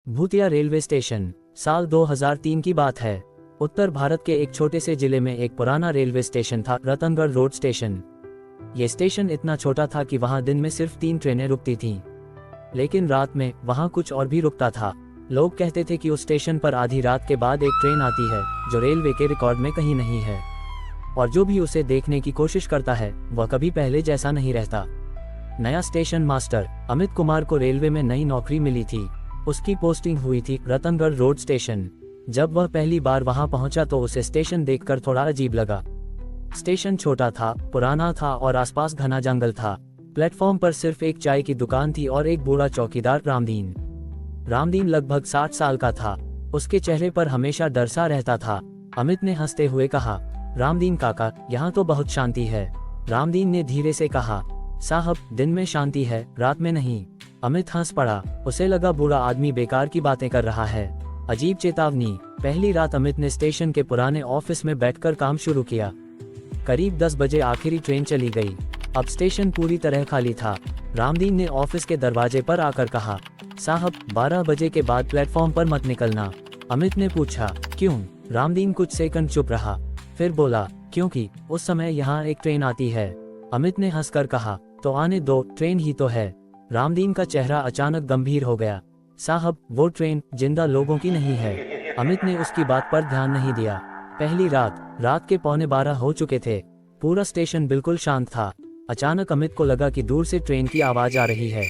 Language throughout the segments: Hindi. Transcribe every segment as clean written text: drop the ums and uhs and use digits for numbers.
भूतिया रेलवे स्टेशन। साल 2003 की बात है। उत्तर भारत के एक छोटे से जिले में एक पुराना रेलवे स्टेशन था, रतनगढ़ रोड स्टेशन। ये स्टेशन इतना छोटा था कि वहां दिन में सिर्फ 3 ट्रेनें रुकती थीं, लेकिन रात में वहां कुछ और भी रुकता था। लोग कहते थे कि उस स्टेशन पर आधी रात के बाद एक ट्रेन आती है जो रेलवे के रिकॉर्ड में कहीं नहीं है, और जो भी उसे देखने की कोशिश करता है वह कभी पहले जैसा नहीं रहता। नया स्टेशन मास्टर अमित कुमार को रेलवे में नई नौकरी मिली थी। उसकी पोस्टिंग हुई थी रतनगढ़ रोड स्टेशन। जब वह पहली बार वहां पहुंचा तो उसे स्टेशन देखकर थोड़ा अजीब लगा। स्टेशन छोटा था, पुराना था और आसपास घना जंगल था। प्लेटफॉर्म पर सिर्फ एक चाय की दुकान थी और एक बूढ़ा चौकीदार रामदीन लगभग 60 साल का था। उसके चेहरे पर हमेशा डर सा रहता था। अमित ने हंसते हुए कहा, रामदीन काका, यहाँ तो बहुत शांति है। रामदीन ने धीरे से कहा, साहब, दिन में शांति है, रात में नहीं। अमित हंस पड़ा। उसे लगा बूढ़ा आदमी बेकार की बातें कर रहा है। अजीब चेतावनी। पहली रात अमित ने स्टेशन के पुराने ऑफिस में बैठकर काम शुरू किया। करीब 10 बजे आखिरी ट्रेन चली गई। अब स्टेशन पूरी तरह खाली था। रामदीन ने ऑफिस के दरवाजे पर आकर कहा, साहब, 12 बजे के बाद प्लेटफॉर्म पर मत निकलना। अमित ने पूछा, क्यों? रामदीन कुछ सेकंड चुप रहा, फिर बोला, क्योंकि उस समय यहाँ एक ट्रेन आती है। अमित ने हंसकर कहा, तो आने दो, ट्रेन ही तो है। रामदीन का चेहरा अचानक गंभीर हो गया। साहब, वो ट्रेन जिंदा लोगों की नहीं है। अमित ने उसकी बात पर ध्यान नहीं दिया। पहली रात के 11:15 हो चुके थे। पूरा स्टेशन बिल्कुल शांत था। अचानक अमित को लगा कि दूर से ट्रेन की आवाज आ रही है।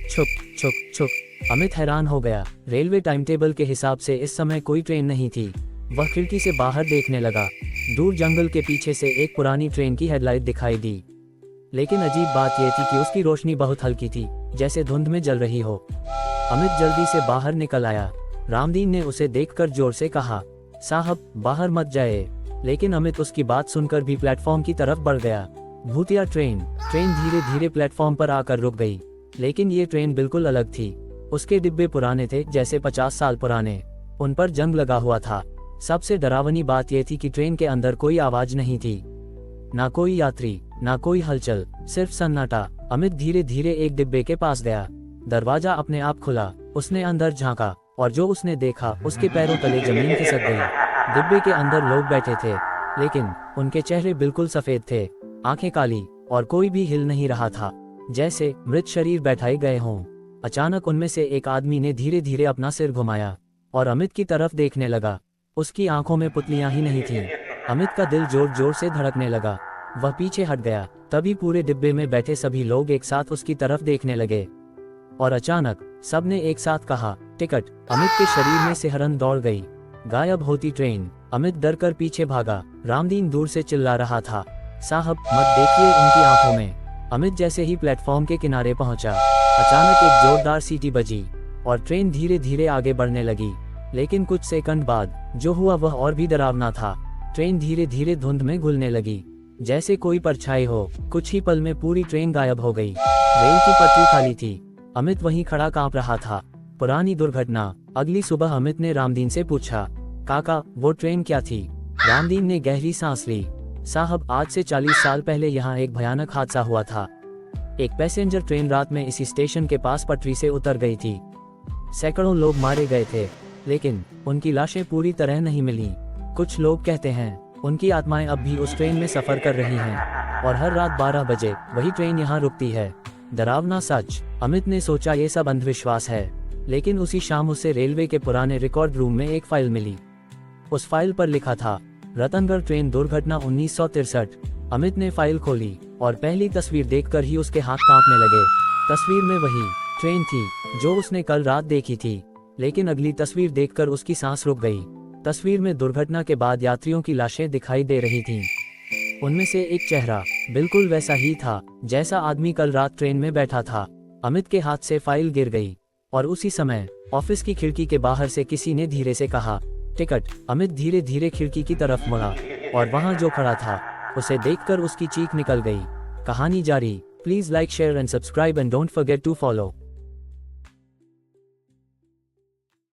छुक छुक छुक। अमित हैरान हो गया। रेलवे टाइम टेबल के हिसाब से इस समय कोई ट्रेन नहीं थी। वह खिड़की से बाहर देखने लगा। दूर जंगल के पीछे से एक पुरानी ट्रेन की हेडलाइट दिखाई दी, लेकिन अजीब बात यह थी कि उसकी रोशनी बहुत हल्की थी, जैसे धुंध में जल रही हो। अमित जल्दी से बाहर निकल आया। रामदीन ने उसे देखकर जोर से कहा, साहब, बाहर मत जाए। लेकिन अमित उसकी बात सुनकर भी प्लेटफॉर्म की तरफ बढ़ गया। भूतिया ट्रेन धीरे धीरे प्लेटफॉर्म पर आकर रुक गई, लेकिन ये ट्रेन बिल्कुल अलग थी। उसके डिब्बे पुराने थे, जैसे 50 साल पुराने। उन पर जंग लगा हुआ था। सबसे डरावनी बात यह थी कि ट्रेन के अंदर कोई आवाज नहीं थी, ना कोई यात्री, ना कोई हलचल, सिर्फ सन्नाटा। अमित धीरे धीरे एक डिब्बे के पास गया। दरवाजा अपने आप खुला। उसने अंदर झांका और जो उसने देखा उसके पैरों तले जमीन खिसक गई। डिब्बे के अंदर लोग बैठे थे, लेकिन उनके चेहरे बिल्कुल सफेद थे, आंखें काली, और कोई भी हिल नहीं रहा था, जैसे मृत शरीर बैठाए गए हों। अचानक उनमें से एक आदमी ने धीरे धीरे अपना सिर घुमाया और अमित की तरफ देखने लगा। उसकी आंखों में पुतलियां ही नहीं थीं। अमित का दिल जोर जोर से धड़कने लगा। वह पीछे हट गया। तभी पूरे डिब्बे में बैठे सभी लोग एक साथ उसकी तरफ देखने लगे, और अचानक सबने एक साथ कहा, टिकट। अमित के शरीर में सिहरन दौड़ गई। गायब होती ट्रेन। अमित डर कर पीछे भागा। रामदीन दूर से चिल्ला रहा था, साहब, मत देखिए उनकी आंखों में। अमित जैसे ही प्लेटफॉर्म के किनारे पहुंचा, अचानक एक जोरदार सीटी बजी और ट्रेन धीरे धीरे आगे बढ़ने लगी। लेकिन कुछ सेकंड बाद जो हुआ वह और भी डरावना था। ट्रेन धीरे धीरे धुंध में घुलने लगी, जैसे कोई परछाई हो। कुछ ही पल में पूरी ट्रेन गायब हो गई। रेल की पटरी खाली थी। अमित वहीं खड़ा कांप रहा था। पुरानी दुर्घटना। अगली सुबह अमित ने रामदीन से पूछा, काका, वो ट्रेन क्या थी? रामदीन ने गहरी सांस ली। साहब, आज से 40 साल पहले यहाँ एक भयानक हादसा हुआ था। एक पैसेंजर ट्रेन रात में इसी स्टेशन के पास पटरी से उतर गई थी। सैकड़ों लोग मारे गए थे, लेकिन उनकी लाशें पूरी तरह नहीं मिली। कुछ लोग कहते हैं उनकी आत्माएं अब भी उस ट्रेन में सफर कर रही हैं, और हर रात 12 बजे वही ट्रेन यहाँ रुकती है। डरावना सच। अमित ने सोचा ये सब अंधविश्वास है, लेकिन उसी शाम उसे रेलवे के पुराने रिकॉर्ड रूम में एक फाइल मिली। उस फाइल पर लिखा था, रतनगढ़ ट्रेन दुर्घटना 1963। अमित ने फाइल खोली और पहली तस्वीर देखकर ही उसके हाथ कांपने लगे। तस्वीर में वही ट्रेन थी जो उसने कल रात देखी थी, लेकिन अगली तस्वीर देखकर उसकी सांस रुक गई। तस्वीर में दुर्घटना के बाद यात्रियों की लाशें दिखाई दे रही थीं। उनमें से एक चेहरा बिल्कुल वैसा ही था जैसा आदमी कल रात ट्रेन में बैठा था। अमित के हाथ से फाइल गिर गई, और उसी समय ऑफिस की खिड़की के बाहर से किसी ने धीरे से कहा, टिकट। अमित धीरे धीरे खिड़की की तरफ मुड़ा, और वहां जो खड़ा था उसे देखकर उसकी चीख निकल गई। कहानी जारी। Please like, share and subscribe and don't forget to follow.